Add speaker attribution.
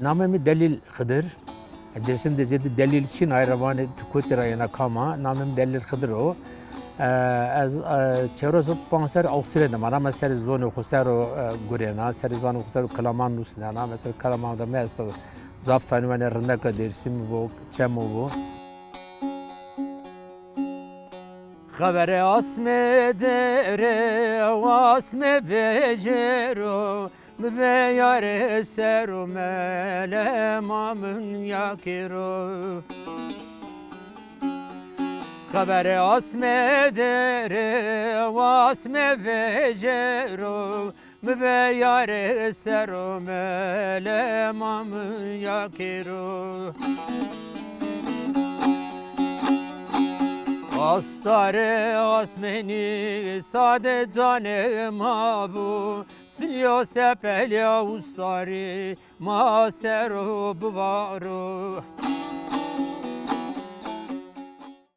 Speaker 1: Namemi Delil Hıdır. Dersim de zedi delil için ayravanı tıkutira yana kama. Namemi Delil Hıdır o. Az çevrosu panser Avusturya'da var ama seri zonu kusero gurena, seri zonu kusero Kalaman nusnana. Mesela Kalaman'da mesela zaftani ve nerindeki dersim bu, çemu bu. Habere asme dere, asme becero. Be yare seru melemamın yakiro. Habere asme dere vasme vecero. Be yare seru melemamın yakiro. Astare asmeni sade canem abu. Silio sepelya usari ma sero bvaru.